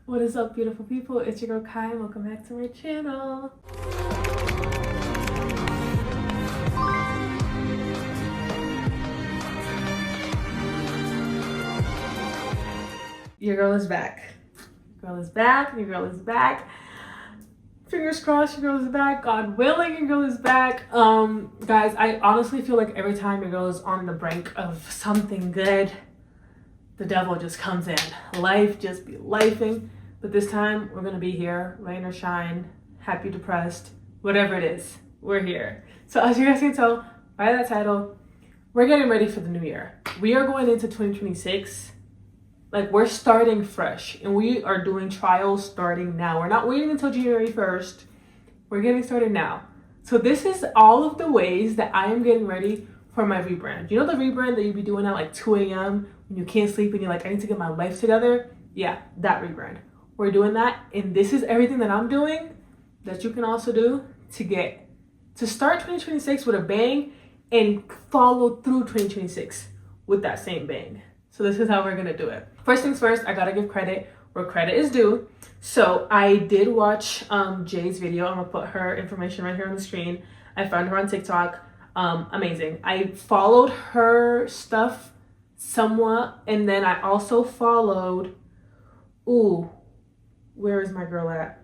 What is up, beautiful people? It's your girl Kai. Welcome back to my channel. Your girl is back. Your girl is back. Your girl is back. Fingers crossed, your girl is back. God willing, your girl is back. Guys, I honestly feel like every time your girl is on the brink of something good, the devil just comes in. Life just be lifing. But this time, we're gonna be here, rain or shine, happy, depressed, whatever it is, we're here. So as you guys can tell by that title, we're getting ready for the new year. We are going into 2026. Like, we're starting fresh, and we are doing trials starting now. We're not waiting until January 1st. We're getting started now. So this is all of the ways that I am getting ready for my rebrand. You know the rebrand that you be doing at like 2 a.m. when you can't sleep and you're like, I need to get my life together? Yeah, that rebrand. We're doing that, and this is everything that I'm doing that you can also do to start 2026 with a bang and follow through 2026 with that same bang. So this is how we're gonna do it. First things first, I gotta give credit where credit is due. So I did watch Jay's video. I'm gonna put her information right here on the screen. I found her on TikTok. Amazing. I followed her stuff somewhat, and then I also followed, where is my girl at?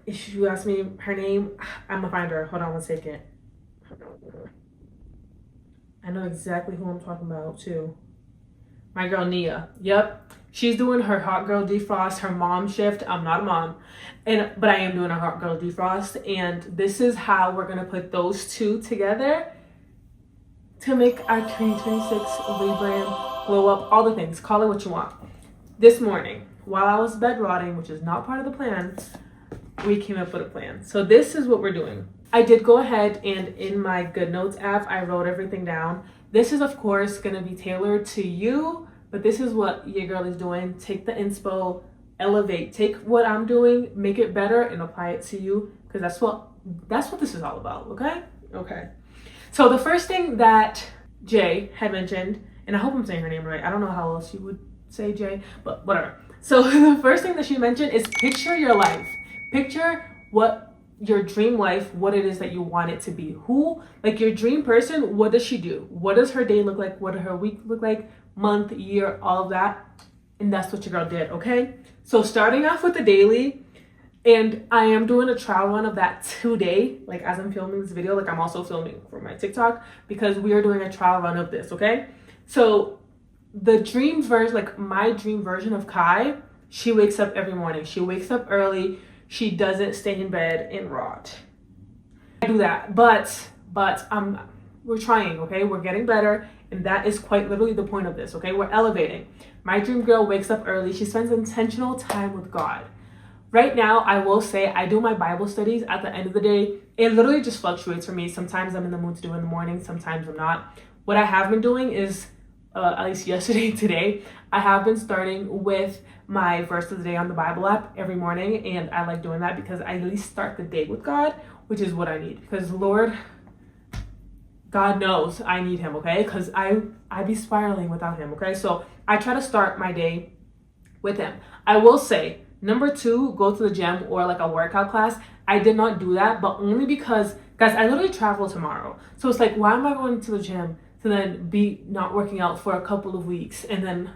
If you ask me her name, I'm gonna find her. Hold on one second. I know exactly who I'm talking about too. My girl Nia. Yep. She's doing her hot girl defrost, her mom shift. I'm not a mom, but I am doing a hot girl defrost, and this is how we're gonna put those two together to make our 2026 rebrand, blow up, all the things. Call it what you want. This morning, while I was bed rotting, which is not part of the plan, we came up with a plan. So this is what we're doing. I did go ahead and in my Good Notes app, I wrote everything down. This is, of course, going to be tailored to you, but this is what your girl is doing. Take the inspo, elevate, take what I'm doing, make it better, and apply it to you, because that's what this is all about, okay? Okay. So the first thing that Jay had mentioned, and I hope I'm saying her name right. I don't know how else you would say Jay, but whatever. So the first thing that she mentioned is picture your life. Picture what your dream life, what it is that you want it to be. Who, like your dream person, what does she do? What does her day look like? What does her week look like? Month, year, all of that. And that's what your girl did, okay? So starting off with the daily, and I am doing a trial run of that today. Like as I'm filming this video, like I'm also filming for my TikTok because we are doing a trial run of this, okay? So the dream version, like my dream version of Kai, she wakes up every morning. She wakes up early. She doesn't stay in bed and rot. I do that, but we're trying, okay? We're getting better, and that is quite literally the point of this, okay? We're elevating. My dream girl wakes up early. She spends intentional time with God. Right now, I will say I do my Bible studies at the end of the day. It literally just fluctuates for me. Sometimes I'm in the mood to do it in the morning. Sometimes I'm not. What I have been doing is, at least yesterday, today, I have been starting with my verse of the day on the Bible app every morning, and I like doing that because I at least start the day with God, which is what I need. Because Lord, God knows I need him, okay? Because I be spiraling without him, okay? So I try to start my day with him. I will say, number 2, go to the gym or like a workout class. I did not do that, but only because, guys, I literally travel tomorrow. So it's like, why am I going to the gym to then be not working out for a couple of weeks and then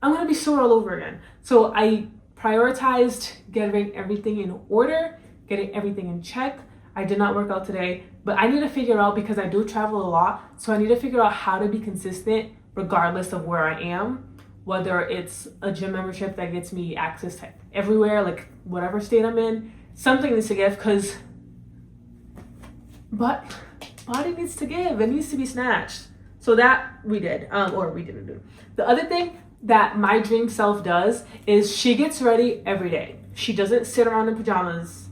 I'm gonna be sore all over again? So I prioritized getting everything in order, getting everything in check. I did not work out today, but I need to figure out, because I do travel a lot, so I need to figure out how to be consistent regardless of where I am, whether it's a gym membership that gets me access to everywhere, like whatever state I'm in, something needs to give, but body needs to give, it needs to be snatched. So that we did, or we didn't do. The other thing that my dream self does is she gets ready every day. She doesn't sit around in pajamas,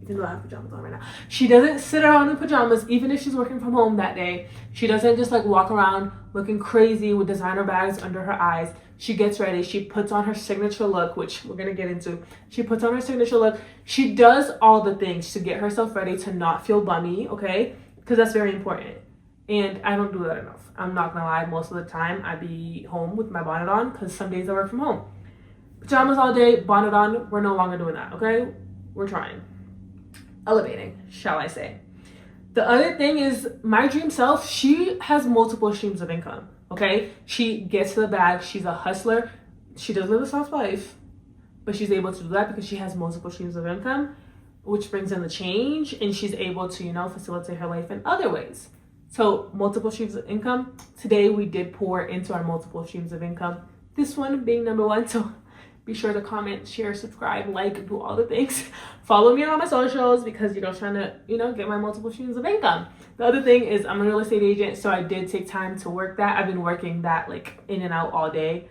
even though I have pajamas on right now. She doesn't sit around in pajamas, even if she's working from home that day. She doesn't just like walk around looking crazy with designer bags under her eyes. She gets ready. She puts on her signature look, which we're going to get into. She puts on her signature look. She does all the things to get herself ready to not feel bummy, okay? Because that's very important. And I don't do that enough. I'm not gonna lie, most of the time I be home with my bonnet on because some days I work from home. Pajamas all day, bonnet on. We're no longer doing that, okay? We're trying. Elevating, shall I say. The other thing is my dream self, she has multiple streams of income, okay? She gets to the bag. She's a hustler. She does live a soft life, but she's able to do that because she has multiple streams of income, which brings in the change, and she's able to, you know, facilitate her life in other ways. So multiple streams of income. Today we did pour into our multiple streams of income. This one being number one. So be sure to comment, share, subscribe, like, do all the things. Follow me on all my socials because, you know, trying to, you know, get my multiple streams of income. The other thing is I'm a real estate agent, so I did take time to work that. I've been working that like in and out all day.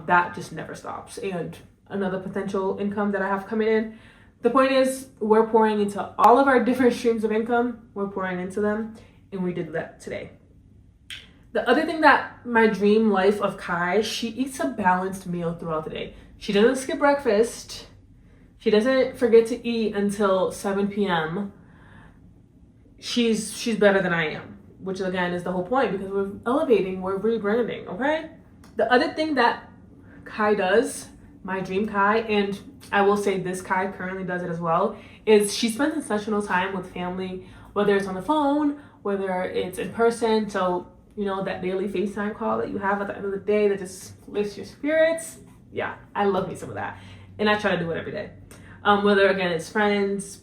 That just never stops. And another potential income that I have coming in. The point is we're pouring into all of our different streams of income. We're pouring into them, and we did that today. The other thing that my dream life of Kai, she eats a balanced meal throughout the day. She doesn't skip breakfast. She doesn't forget to eat until 7 p.m. She's better than I am, which again is the whole point because we're elevating, we're rebranding, okay? The other thing that Kai does, my dream Kai, and I will say this Kai currently does it as well, is she spends intentional time with family, whether it's on the phone, whether it's in person. So, you know, that daily FaceTime call that you have at the end of the day that just lifts your spirits. Yeah, I love me some of that. And I try to do it every day. Whether, again, it's friends,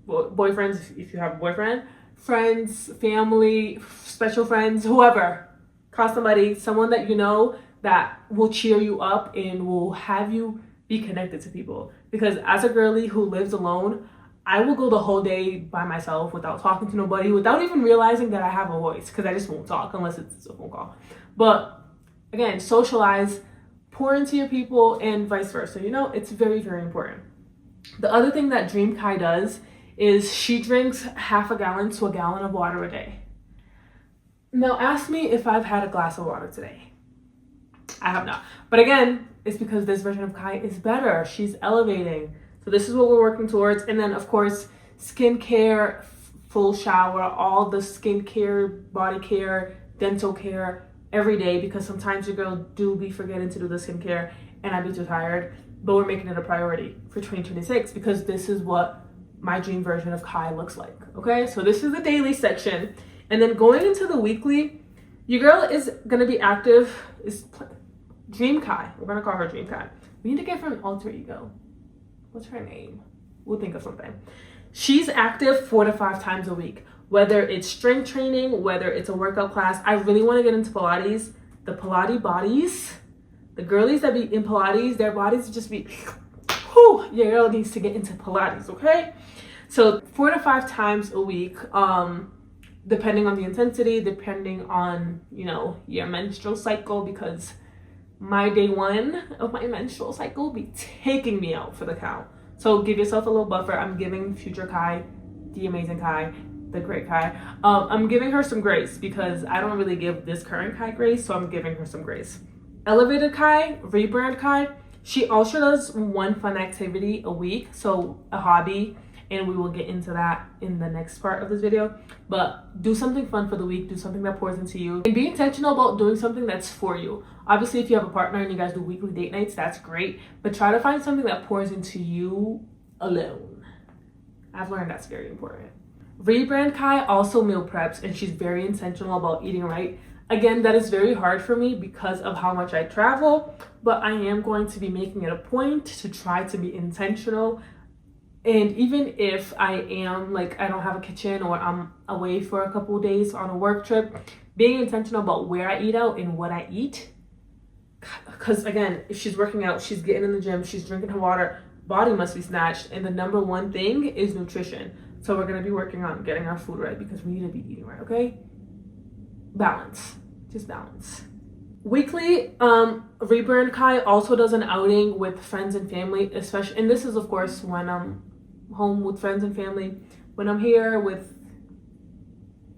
boyfriends, if you have a boyfriend, friends, family, special friends, whoever. Call somebody, someone that you know that will cheer you up and will have you be connected to people. Because as a girly who lives alone, I will go the whole day by myself without talking to nobody, without even realizing that I have a voice, because I just won't talk unless it's a phone call. But again, socialize, pour into your people, and vice versa. You know, it's very, very important. The other thing that Dream Kai does is she drinks half a gallon to a gallon of water a day. Now, ask me if I've had a glass of water today. I have not. But again, it's because this version of Kai is better. She's elevating. So this is what we're working towards. And then, of course, skincare, full shower, all the skincare, body care, dental care, every day, because sometimes your girl do be forgetting to do the skincare and I'd be too tired, but we're making it a priority for 2026 because this is what my dream version of Kai looks like. Okay, so this is the daily section, and then going into the weekly, your girl is gonna be active. Is Dream Kai, we're gonna call her Dream Kai. We need to give her an alter ego. What's her name? We'll think of something. She's active 4 to 5 times a week. Whether it's strength training, whether it's a workout class. I really want to get into Pilates. The Pilates bodies, the girlies that be in Pilates, their bodies just be, whew, your girl needs to get into Pilates, okay? So 4 to 5 times a week, depending on the intensity, depending on, you know, your menstrual cycle, because my day one of my menstrual cycle will be taking me out for the count. So give yourself a little buffer. I'm giving future Kai, the amazing Kai, the great Kai, I'm giving her some grace because I don't really give this current Kai grace, so I'm giving her some grace. Elevated Kai, Rebrand Kai, she also does one fun activity a week, so a hobby, and we will get into that in the next part of this video. But do something fun for the week, do something that pours into you, and be intentional about doing something that's for you. Obviously, if you have a partner and you guys do weekly date nights, that's great, but try to find something that pours into you alone. I've learned that's very important. Rebrand Kai also meal preps, and she's very intentional about eating right. Again, that is very hard for me because of how much I travel, but I am going to be making it a point to try to be intentional. And even if I am like, I don't have a kitchen or I'm away for a couple of days on a work trip, being intentional about where I eat out and what I eat. Because again, if she's working out, she's getting in the gym, she's drinking her water, body must be snatched. And the number one thing is nutrition. So we're going to be working on getting our food right because we need to be eating right, okay? Balance. Just balance. Weekly, Rebrand Kai also does an outing with friends and family, especially, and this is of course when I'm home with friends and family. When I'm here with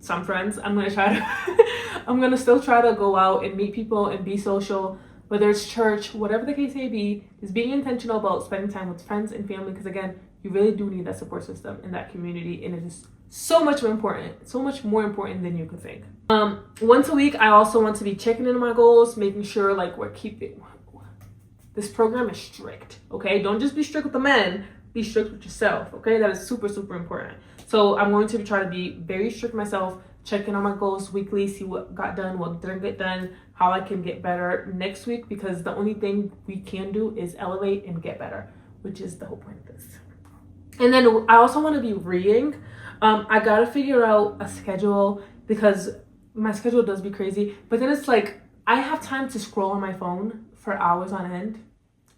some friends, I'm going to still try to go out and meet people and be social, whether it's church, whatever the case may be, is being intentional about spending time with friends and family, because again, you really do need that support system in that community, and it is so much more important than you could think. Once a week, I also want to be checking in on my goals, making sure like we're keeping, This program is strict, okay? Don't just be strict with the men, be strict with yourself, okay? That is super, super important. So I'm going to try to be very strict myself, checking on my goals weekly, see what got done, what didn't get done, how I can get better next week, because the only thing we can do is elevate and get better, which is the whole point of this. And then I also want to be reading. I gotta figure out a schedule because my schedule does be crazy, but then it's like I have time to scroll on my phone for hours on end.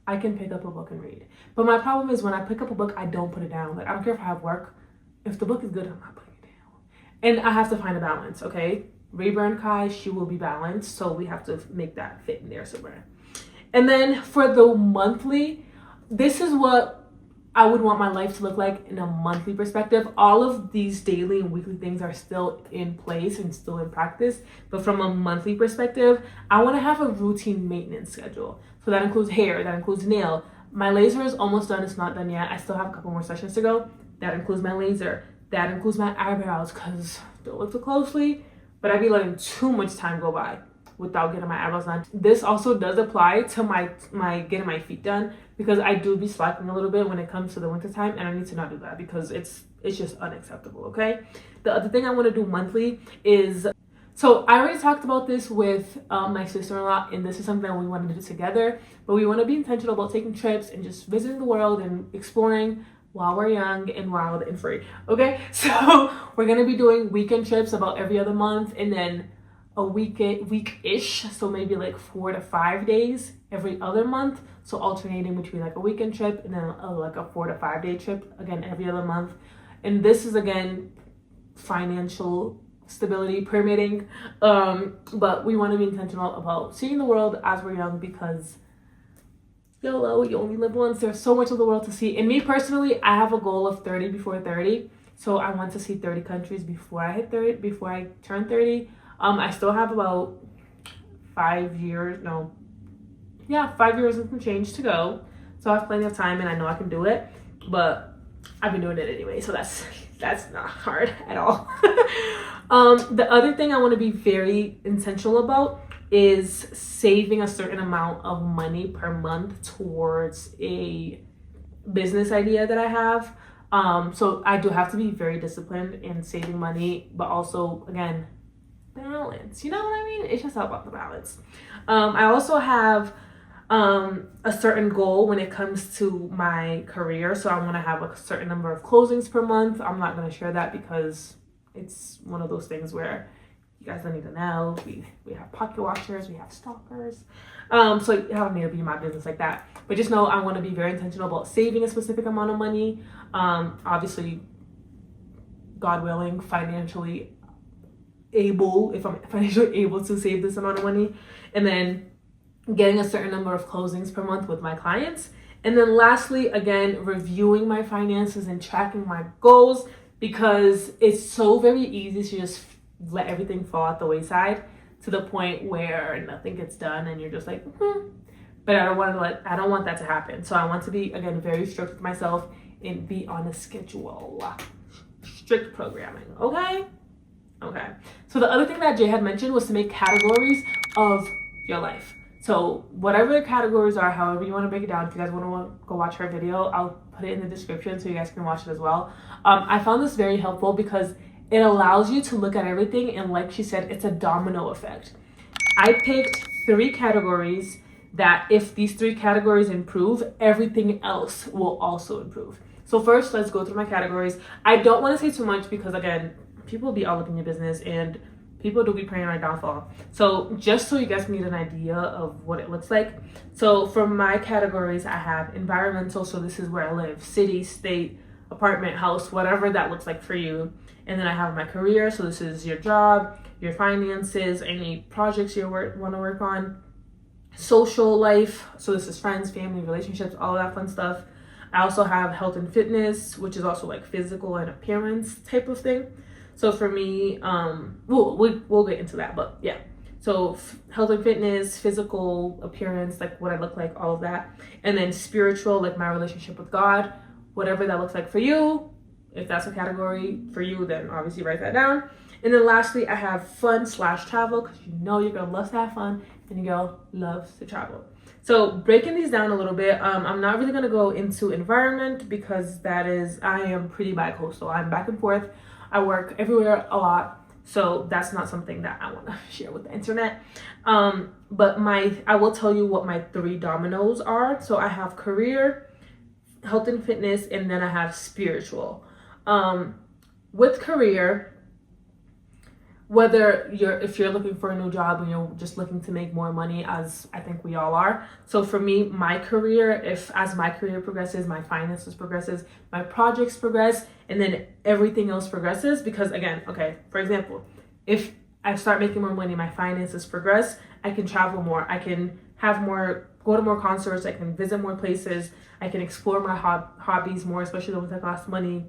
I can pick up a book and read. But my problem is when I pick up a book, I don't put it down. Like, I don't care if I have work. If the book is good, I'm not putting it down. And I have to find a balance, okay? Rebrand Kai, she will be balanced. So we have to make that fit in there somewhere. And then for the monthly, this is what I would want my life to look like in a monthly perspective. All of these daily and weekly things are still in place and still in practice. But from a monthly perspective, I want to have a routine maintenance schedule. So that includes hair, that includes nail. My laser is almost done. It's not done yet. I still have a couple more sessions to go. That includes my laser. That includes my eyebrows, because don't look too closely, but I be letting too much time go by without getting my eyebrows done. This also does apply to my getting my feet done, because I do be slacking a little bit when it comes to the winter time, and I need to not do that because it's just unacceptable, okay? The other thing I want to do monthly is, so I already talked about this with my sister-in-law, and this is something that we want to do together, but we want to be intentional about taking trips and just visiting the world and exploring while we're young and wild and free, okay? So we're going to be doing weekend trips about every other month, and then a week-ish, so maybe like 4 to 5 days every other month, so alternating between like a weekend trip and then like a 4 to 5 day trip, again, every other month. And this is, again, financial stability permitting, but we want to be intentional about seeing the world as we're young, because YOLO, you only live once. There's so much of the world to see. And me personally, I have a goal of 30 before 30, so I want to see 30 countries before I turn 30. I still have about 5 years, 5 years and some change to go. So I have plenty of time and I know I can do it, but I've been doing it anyway. So that's not hard at all. The other thing I want to be very intentional about is saving a certain amount of money per month towards a business idea that I have. So I do have to be very disciplined in saving money, but also, again, balance. You know what I mean? It's just all about the balance. I also have a certain goal when it comes to my career. So I want to have a certain number of closings per month. I'm not going to share that because it's one of those things where you guys don't need to know. We have pocket watchers, we have stalkers. So you don't need to be in my business like that. But just know I want to be very intentional about saving a specific amount of money. Obviously, God willing, financially able, if I'm financially able to save this amount of money, and then getting a certain number of closings per month with my clients. And then lastly, again, reviewing my finances and tracking my goals, because it's so very easy to just let everything fall at the wayside to the point where nothing gets done and you're just like, But I don't want that to happen. So I want to be, again, very strict with myself and be on a schedule. Strict programming, okay? Okay. So the other thing that Jay had mentioned was to make categories of your life. So whatever the categories are, however you want to break it down, if you guys want to go watch her video, I'll put it in the description so you guys can watch it as well. I found this very helpful because it allows you to look at everything, and like she said, it's a domino effect. I picked 3 categories that if these 3 categories improve, everything else will also improve. So first, let's go through my categories. I don't want to say too much because, again, people be all up in your business and people do be praying our downfall. So just so you guys can get an idea of what it looks like. So for my categories, I have environmental. So this is where I live, city, state, apartment, house, whatever that looks like for you. And then I have my career. So this is your job, your finances, any projects you want to work on. Social life. So this is friends, family, relationships, all that fun stuff. I also have health and fitness, which is also like physical and appearance type of thing. So for me, we'll get into that, but yeah. So health and fitness, physical appearance, like what I look like, all of that. And then spiritual, like my relationship with God, whatever that looks like for you. If that's a category for you, then obviously write that down. And then lastly, I have fun/travel, because you know you're gonna love to have fun and your girl loves to travel. So breaking these down a little bit, I'm not really going to go into environment because I am pretty bi-coastal. I'm back and forth. I work everywhere a lot. So that's not something that I want to share with the internet. But I will tell you what my 3 dominoes are. So I have career, health and fitness, and then I have spiritual. With career, whether if you're looking for a new job and you're just looking to make more money, as I think we all are. So for me, my career, as my career progresses, my finances progresses, my projects progress, and then everything else progresses. Because again, okay, for example, if I start making more money, my finances progress, I can travel more, I can go to more concerts, I can visit more places, I can explore my hobbies more, especially the ones that cost money.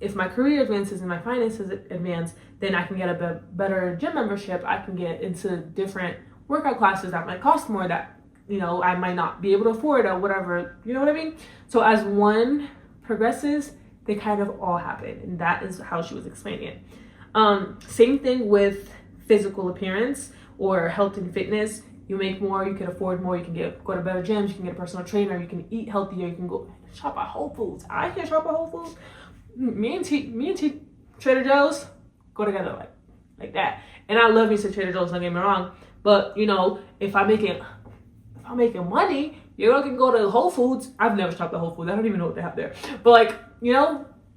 If my career advances and my finances advance, then I can get a better gym membership. I can get into different workout classes that might cost more, that, I might not be able to afford or whatever, you know what I mean? So as one progresses, they kind of all happen. And that is how she was explaining it. Same thing with physical appearance or health and fitness. You make more, you can afford more, you can go to better gyms, you can get a personal trainer, you can eat healthier, you can go shop at Whole Foods. I can shop at Whole Foods. Me and Trader Joe's go together like that. And I love me some Trader Joe's, don't get me wrong. But if I'm making money, you can go to Whole Foods. I've never shopped at Whole Foods. I don't even know what they have there. But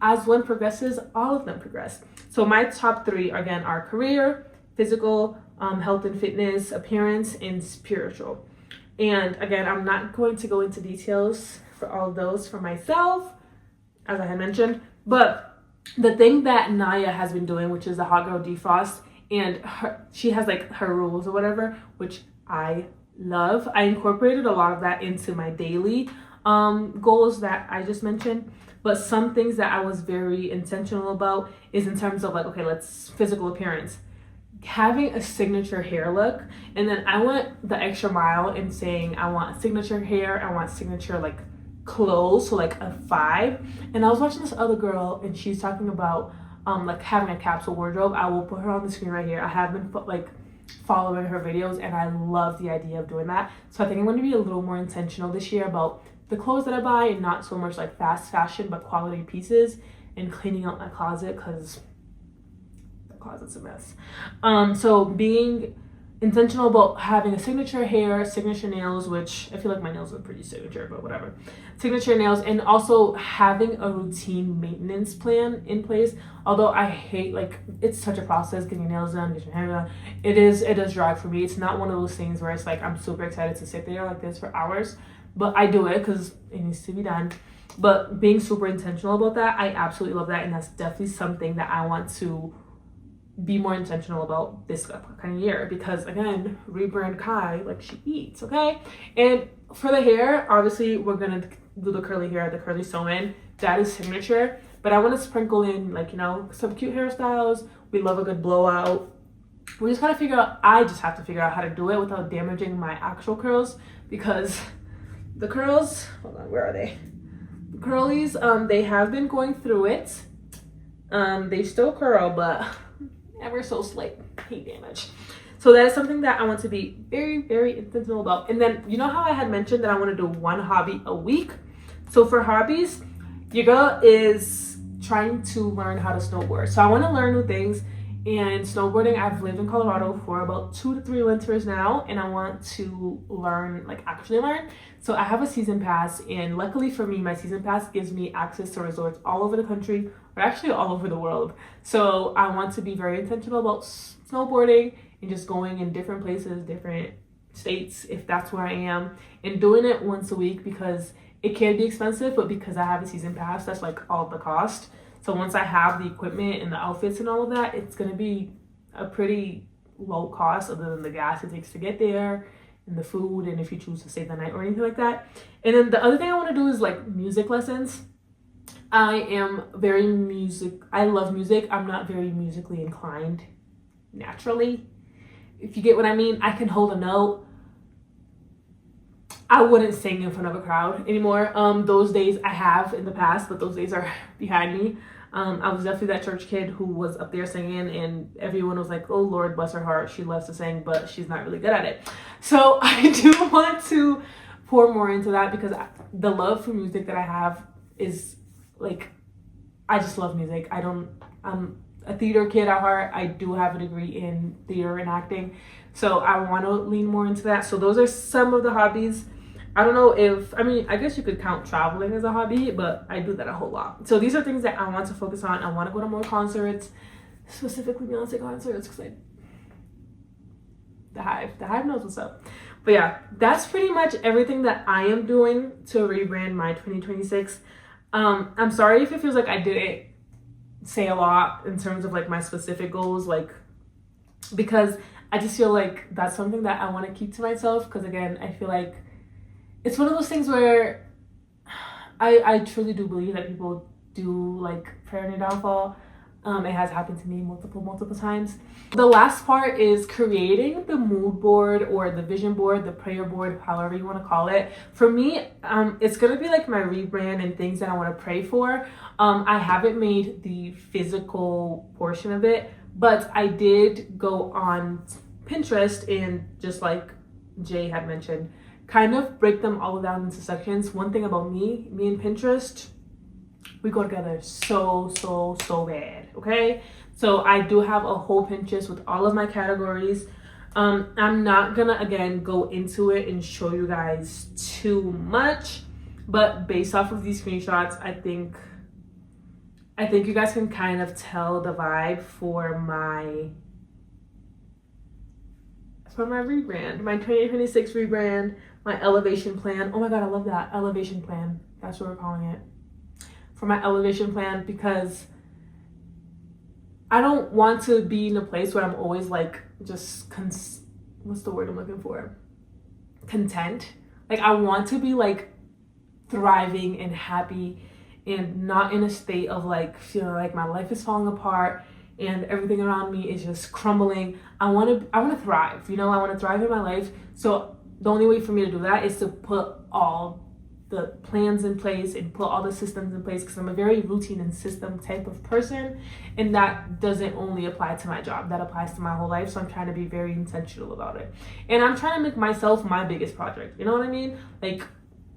as one progresses, all of them progress. So my top 3 again are career, physical, health and fitness, appearance, and spiritual. And again, I'm not going to go into details for all of those for myself, as I had mentioned. But the thing that Naya has been doing, which is the hot girl defrost, and she has her rules or whatever, which I love. I incorporated a lot of that into my daily goals that I just mentioned. But some things that I was very intentional about is in terms of physical appearance. Having a signature hair look, and then I went the extra mile in saying I want signature hair, I want signature clothes, so a 5. And I was watching this other girl and she's talking about having a capsule wardrobe. I will put her on the screen right here. I have been following her videos and I love the idea of doing that. So I think I'm going to be a little more intentional this year about the clothes that I buy, and not so much fast fashion but quality pieces, and cleaning out my closet because the closet's a mess. So being intentional about having a signature hair, signature nails, which I feel like my nails are pretty signature, but whatever. Signature nails, and also having a routine maintenance plan in place. Although I hate, it's such a process getting your nails done, getting your hair done. It does drag for me. It's not one of those things where it's I'm super excited to sit there like this for hours, but I do it because it needs to be done. But being super intentional about that, I absolutely love that, and that's definitely something that I want to be more intentional about this kind of year, because again, Rebrand Kai, she eats, okay? And for the hair, obviously we're gonna do the curly hair, the curly sew-in. That is signature, but I want to sprinkle in some cute hairstyles. We love a good blowout. I just have to figure out how to do it without damaging my actual curls, because the curls, hold on, where are they? The curlies, they have been going through it. They still curl, but ever so slight heat damage. So that is something that I want to be very, very intentional about. And then, how I had mentioned that I want to do one hobby a week? So for hobbies, your girl is trying to learn how to snowboard. So I want to learn new things. And snowboarding, I've lived in Colorado for about 2 to 3 winters now, and I want to learn, actually learn. So I have a season pass, and luckily for me, my season pass gives me access to resorts all over the country, or actually all over the world. So I want to be very intentional about snowboarding and just going in different places, different states, if that's where I am, and doing it once a week, because it can be expensive, but because I have a season pass, that's all the cost. So once I have the equipment and the outfits and all of that, it's going to be a pretty low cost, other than the gas it takes to get there and the food, and if you choose to stay the night or anything like that. And then the other thing I want to do is music lessons. I love music. I'm not very musically inclined naturally, if you get what I mean. I can hold a note. I wouldn't sing in front of a crowd anymore. Those days I have in the past, but those days are behind me. I was definitely that church kid who was up there singing, and everyone was like, oh Lord bless her heart, she loves to sing, but she's not really good at it. So I do want to pour more into that, because the love for music that I have is like, I just love music. I'm a theater kid at heart. I do have a degree in theater and acting, so I want to lean more into that. So those are some of the hobbies. I don't know if, I mean, I guess you could count traveling as a hobby, but I do that a whole lot. So these are things that I want to focus on. I want to go to more concerts, specifically Beyonce concerts, because the hive knows what's up. But yeah, that's pretty much everything that I am doing to rebrand my 2026. I'm sorry if it feels like I didn't say a lot in terms of like my specific goals, like, because I just feel like that's something that I want to keep to myself, because again, I feel like it's one of those things where I truly do believe that people do like prayer in your downfall. It has happened to me multiple times. The last part is creating the mood board or the vision board, the prayer board, however you want to call it. For me, it's gonna be like my rebrand and things that I want to pray for. I haven't made the physical portion of it, but I did go on Pinterest and, just like Jay had mentioned, kind of break them all down into sections. One thing about me and Pinterest, we go together so bad, okay? So I do have a whole Pinterest with all of my categories. I'm not gonna, again, go into it and show you guys too much, but based off of these screenshots, I think you guys can kind of tell the vibe for my rebrand, my 2026 rebrand, my elevation plan. Oh my God, I love that, elevation plan. That's what we're calling it. For my elevation plan, because I don't want to be in a place where I'm always like just what's the word I'm looking for? Content. Like, I want to be like thriving and happy and not in a state of like feeling like my life is falling apart and everything around me is just crumbling. I want to thrive, you know? I want to thrive in my life. So the only way for me to do that is to put all the plans in place and put all the systems in place, because I'm a very routine and system type of person, and that doesn't only apply to my job, that applies to my whole life. So I'm trying to be very intentional about it, and I'm trying to make myself my biggest project, you know what I mean? Like,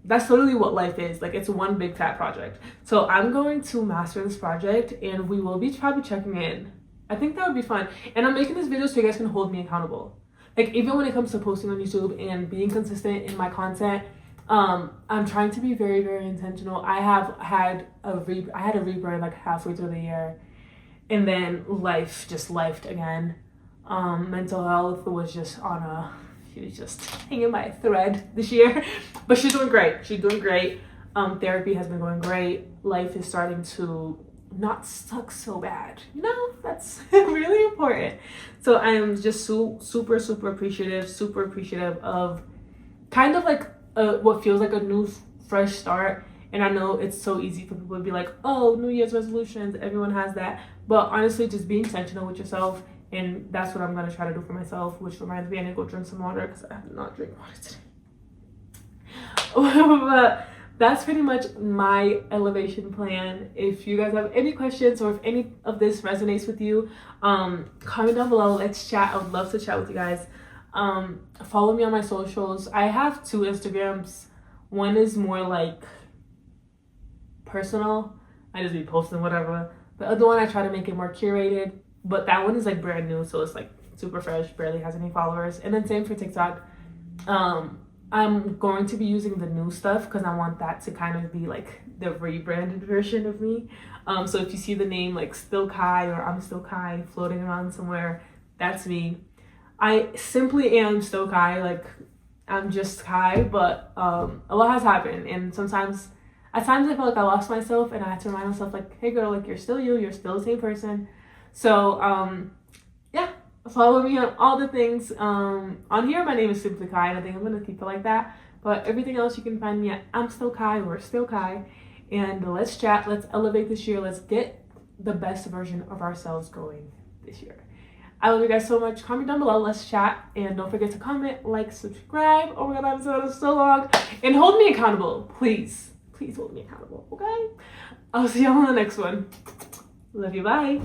that's literally what life is. Like, it's one big fat project. So I'm going to master this project, and we will be probably checking in. I think that would be fun, and I'm making this video so you guys can hold me accountable. Like, even when it comes to posting on YouTube and being consistent in my content, I'm trying to be very intentional. I had a rebrand like halfway through the year, and then life just lifed again. Mental health was just she was just hanging by a thread this year, but she's doing great. Therapy has been going great. Life is starting to not suck so bad, you know? That's really important. So I am just super appreciative of kind of like what feels like a new fresh start. And I know it's so easy for people to be like, oh, New Year's resolutions, everyone has that, but honestly, just be intentional with yourself, and that's what I'm going to try to do for myself. Which reminds me, I need to go drink some water, because I have not drank water today. But that's pretty much my elevation plan. If you guys have any questions, or if any of this resonates with you, comment down below. Let's chat. I would love to chat with you guys. Follow me on my socials. I have 2 Instagrams. One is more like personal, I just be posting whatever. The other one, I try to make it more curated, but that one is like brand new, so it's like super fresh, barely has any followers. And then same for TikTok. I'm going to be using the new stuff because I want that to kind of be like the rebranded version of me. So if you see the name like Still Kai or I'm Still Kai floating around somewhere, that's me. I simply am Still Kai, like I'm just Kai, but a lot has happened, and at times I feel like I lost myself, and I had to remind myself like, hey girl, like you're still you, you're still the same person. So yeah, follow me on all the things. On here my name is simply Kai, and I think I'm gonna keep it like that, but everything else you can find me at I'm Still Kai or Still Kai. And let's chat, let's elevate this year, let's get the best version of ourselves going this year. I love you guys so much. Comment down below, let's chat, and don't forget to comment, like, subscribe. Oh my god, that episode is so long, and hold me accountable, please hold me accountable, okay? I'll see y'all on the next one. Love you. Bye.